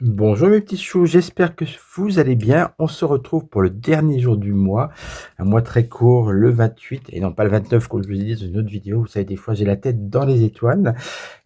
Bonjour mes petits choux, j'espère que vous allez bien. On se retrouve pour le dernier jour du mois, un mois très court, le 28 et non pas le 29 comme je vous ai dit dans une autre vidéo. Vous savez, des fois j'ai la tête dans les étoiles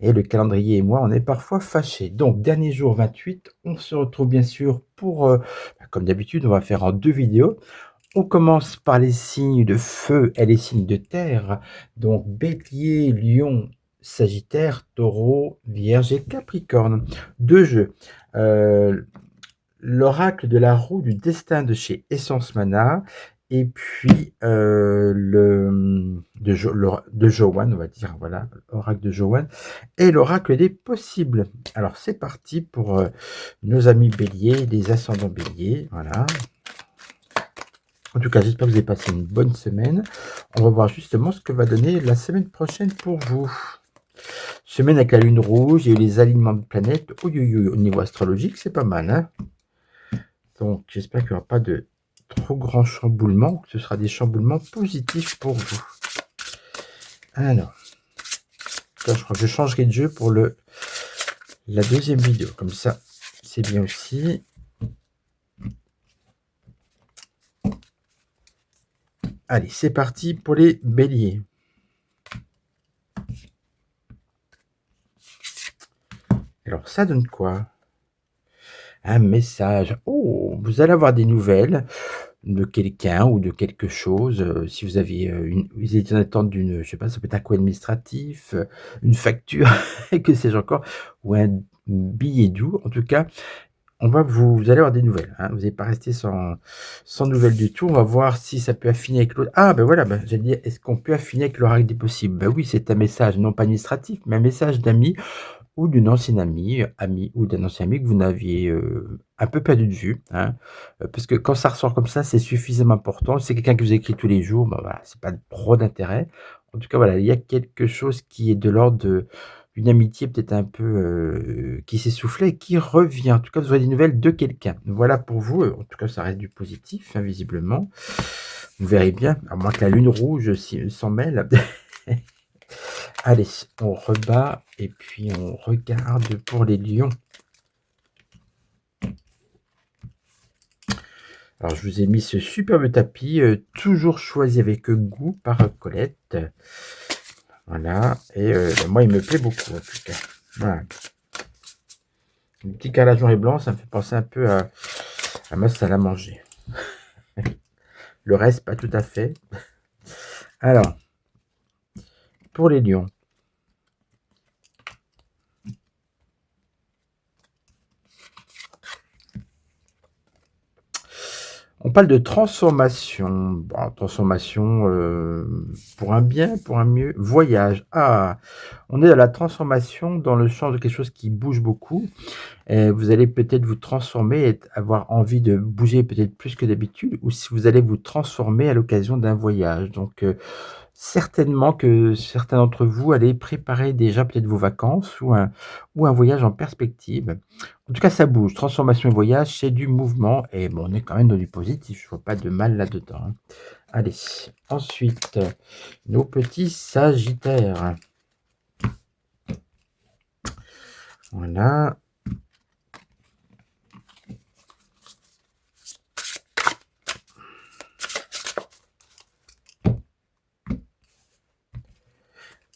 et le calendrier et moi on est parfois fâchés. Donc dernier jour 28, on se retrouve bien sûr pour, comme d'habitude, on va faire en 2 vidéos. On commence par les signes de feu et les signes de terre, donc Bélier, Lion, Sagittaire, Taureau, Vierge et Capricorne. 2 jeux. L'oracle de la roue du destin de chez Essence Mana et puis de Joanne, on va dire, voilà, l'oracle de Joanne et l'oracle des possibles. Alors c'est parti pour nos amis béliers, les ascendants béliers, voilà. En tout cas, j'espère que vous avez passé une bonne semaine. On va voir justement ce que va donner la semaine prochaine pour vous. Semaine avec la lune rouge, il y a eu les alignements de planètes. Au niveau astrologique, c'est pas mal, hein. Donc, j'espère qu'il n'y aura pas de trop grands chamboulements, que ce sera des chamboulements positifs pour vous. Alors, là, je crois que je changerai de jeu pour la deuxième vidéo. Comme ça, c'est bien aussi. Allez, c'est parti pour les béliers. Alors, ça donne quoi? Un message. Oh, vous allez avoir des nouvelles de quelqu'un ou de quelque chose. Si vous aviez vous étiez en attente d'une, je sais pas, ça peut être un coût administratif, une facture, que sais-je encore, ou un billet doux. En tout cas, vous allez avoir des nouvelles, hein. Vous n'allez pas rester sans nouvelles du tout. On va voir si ça peut affiner avec l'autre. Ah, ben voilà, j'allais dire, est-ce qu'on peut affiner avec l'oracle des possibles? Ben oui, c'est un message, non pas administratif, mais un message d'ami ou d'une ancienne amie, ou d'un ancien ami que vous n'aviez un peu perdu de vue, hein. Parce que quand ça ressort comme ça, c'est suffisamment important. C'est quelqu'un qui vous écrit tous les jours, voilà, c'est pas trop d'intérêt. En tout cas, voilà, il y a quelque chose qui est de l'ordre d'une amitié peut-être un peu qui s'essoufflait et qui revient. En tout cas, vous aurez des nouvelles de quelqu'un. Voilà pour vous. En tout cas, ça reste du positif, hein, visiblement. Vous verrez bien, à moins que la lune rouge s'en mêle. Allez, on rebat et puis on regarde pour les lions. Alors, je vous ai mis ce superbe tapis, toujours choisi avec goût par Colette. Voilà, et moi, il me plaît beaucoup, en tout cas. Voilà. Le petit carrelage noir et blanc, ça me fait penser un peu à ma salle à manger. Le reste, pas tout à fait. Alors, pour les lions. On parle de transformation. Bon, transformation pour un bien, pour un mieux. Voyage. Ah, on est dans la transformation dans le champ de quelque chose qui bouge beaucoup. Et vous allez peut-être vous transformer et avoir envie de bouger peut-être plus que d'habitude, ou si vous allez vous transformer à l'occasion d'un voyage. Donc, certainement que certains d'entre vous allez préparer déjà peut-être vos vacances ou un voyage en perspective. En tout cas, ça bouge. Transformation et voyage, c'est du mouvement et bon, on est quand même dans du positif. Je vois pas de mal là-dedans, hein. Allez, ensuite, nos petits sagittaires. Voilà.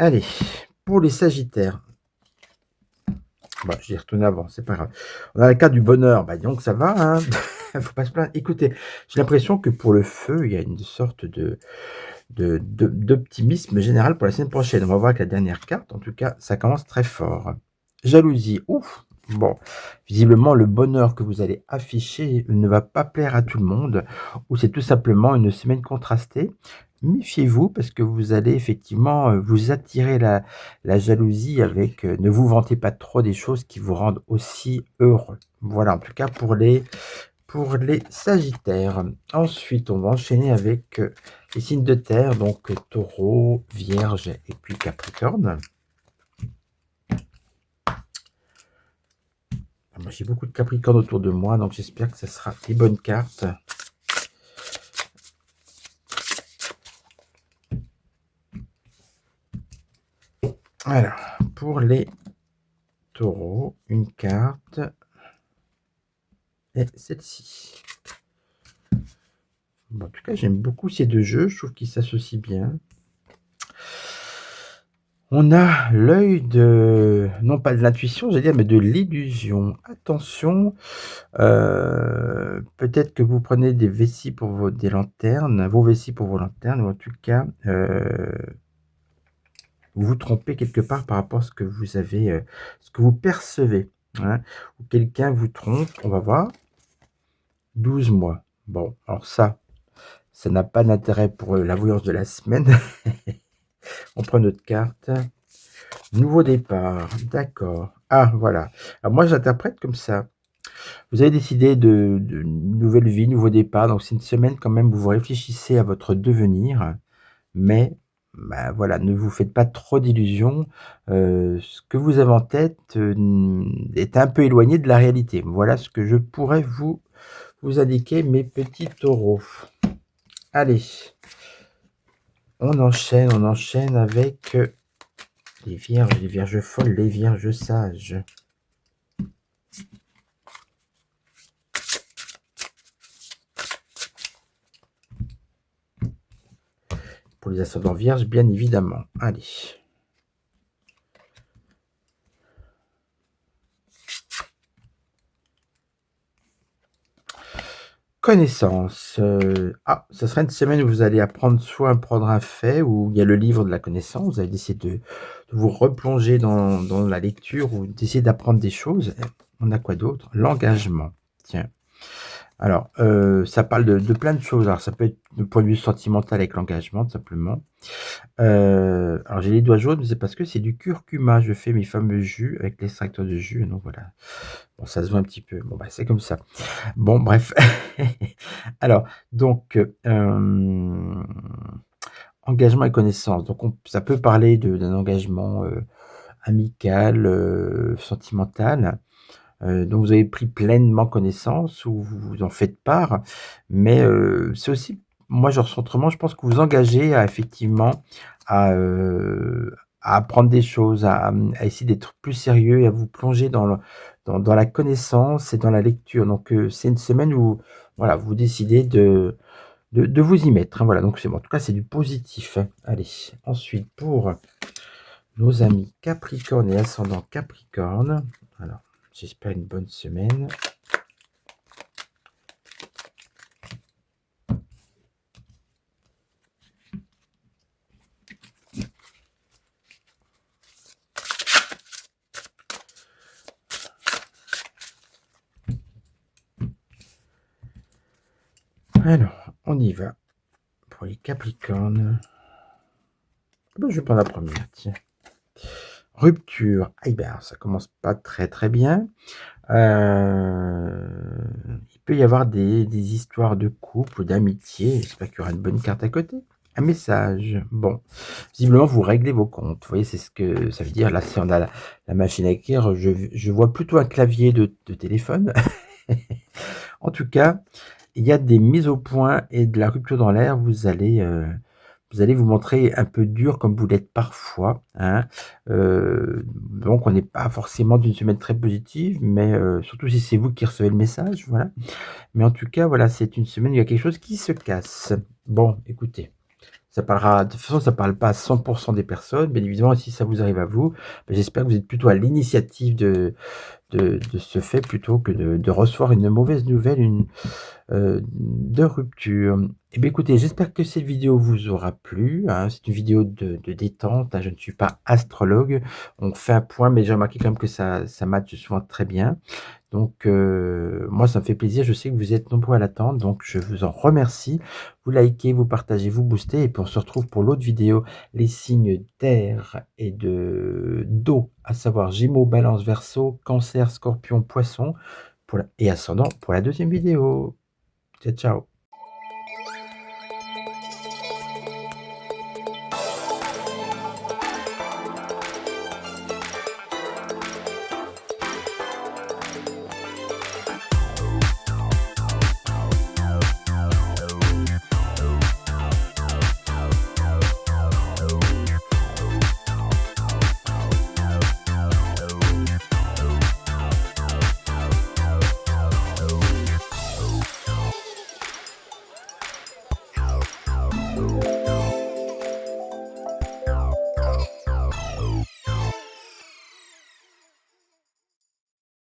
Allez, pour les sagittaires. Bon, j'y retourne avant, c'est pas grave. On a la carte du bonheur, donc ça va, hein. Faut pas se plaindre. Écoutez, j'ai l'impression que pour le feu, il y a une sorte d'optimisme général pour la semaine prochaine. On va voir avec la dernière carte. En tout cas, ça commence très fort. Jalousie. Ouf. Bon, visiblement, le bonheur que vous allez afficher ne va pas plaire à tout le monde, ou c'est tout simplement une semaine contrastée. méfiez-vous parce que vous allez effectivement, vous attirer la jalousie avec, ne vous vantez pas trop des choses qui vous rendent aussi heureux. Voilà, en tout cas pour les sagittaires. Ensuite, on va enchaîner avec, les signes de terre, donc Taureau, Vierge et puis Capricorne. Moi, j'ai beaucoup de Capricorne autour de moi, donc j'espère que ça sera des bonnes cartes. Alors, pour les taureaux, une carte et celle-ci. Bon, en tout cas, j'aime beaucoup ces deux jeux, je trouve qu'ils s'associent bien. On a l'œil de, non pas de l'intuition, j'allais dire, mais de l'illusion. Attention, peut-être que vous prenez des vessies pour des lanternes, vos vessies pour vos lanternes, ou en tout cas, vous vous trompez quelque part par rapport à ce que vous avez, ce que vous percevez, hein. Ou quelqu'un vous trompe, on va voir. 12 mois. Bon, alors ça n'a pas d'intérêt pour, la voyance de la semaine. On prend notre carte. Nouveau départ, d'accord. Ah, voilà. Alors moi, j'interprète comme ça. Vous avez décidé de nouvelle vie, nouveau départ, donc c'est une semaine quand même où vous réfléchissez à votre devenir, mais bah, voilà, ne vous faites pas trop d'illusions. Ce que vous avez en tête, est un peu éloigné de la réalité. Voilà ce que je pourrais vous indiquer, mes petits taureaux. Allez, on enchaîne avec, les vierges folles, les vierges sages. Pour les ascendants vierges, bien évidemment. Allez. Connaissance. Ça serait une semaine où vous allez apprendre soit à prendre un fait, où il y a le livre de la connaissance, vous allez essayer de vous replonger dans la lecture ou d'essayer d'apprendre des choses. On a quoi d'autre? L'engagement. Tiens. Alors, ça parle de plein de choses. Alors, ça peut être le point de vue sentimental avec l'engagement, tout simplement. Alors j'ai les doigts jaunes, mais c'est parce que c'est du curcuma. Je fais mes fameux jus avec l'extracteur de jus, donc voilà. Bon, ça se voit un petit peu. Bon, bah, c'est comme ça. Bon, bref. Alors, donc, engagement et connaissance. Donc ça peut parler d'un engagement, amical, sentimental, dont vous avez pris pleinement connaissance ou vous en faites part. Mais, c'est aussi, moi je ressens autrement, je pense que vous vous engagez à effectivement à apprendre des choses, à essayer d'être plus sérieux et à vous plonger dans la connaissance et dans la lecture. Donc, c'est une semaine où, voilà, vous décidez de vous y mettre, hein, voilà, donc c'est bon. En tout cas, c'est du positif, hein. Allez, ensuite pour nos amis Capricorne et ascendant Capricorne. Alors, j'espère une bonne semaine. Alors, on y va. Pour les Capricornes. Ah ben, je vais prendre la première, tiens. Rupture. Ah ben, ça commence pas très très bien. Il peut y avoir des histoires de couple, d'amitié. J'espère qu'il y aura une bonne carte à côté. Un message. Bon, visiblement, vous réglez vos comptes. Vous voyez, c'est ce que ça veut dire. Là, si on a la machine à écrire, je vois plutôt un clavier de téléphone. En tout cas, il y a des mises au point et de la rupture dans l'air. Vous allez vous montrer un peu dur comme vous l'êtes parfois, hein. Donc on n'est pas forcément d'une semaine très positive, mais surtout si c'est vous qui recevez le message, voilà. Mais en tout cas, voilà, c'est une semaine où il y a quelque chose qui se casse. Bon, écoutez, ça parlera de toute façon, ça parle pas à 100 des personnes. Bien évidemment, si ça vous arrive à vous, j'espère que vous êtes plutôt à l'initiative de ce fait plutôt que de recevoir une mauvaise nouvelle, de rupture. Eh bien écoutez, j'espère que cette vidéo vous aura plu, hein. C'est une vidéo de détente, hein, je ne suis pas astrologue. On fait un point, mais j'ai remarqué quand même que ça matche souvent très bien. Donc moi ça me fait plaisir, je sais que vous êtes nombreux à l'attendre, donc je vous en remercie. Vous likez, vous partagez, vous boostez et puis on se retrouve pour l'autre vidéo, les signes d'air et de d'eau, à savoir Gémeaux, Balance, Verseau, Cancer, Scorpion, Poisson pour la et Ascendant pour la deuxième vidéo. Ciao, ciao.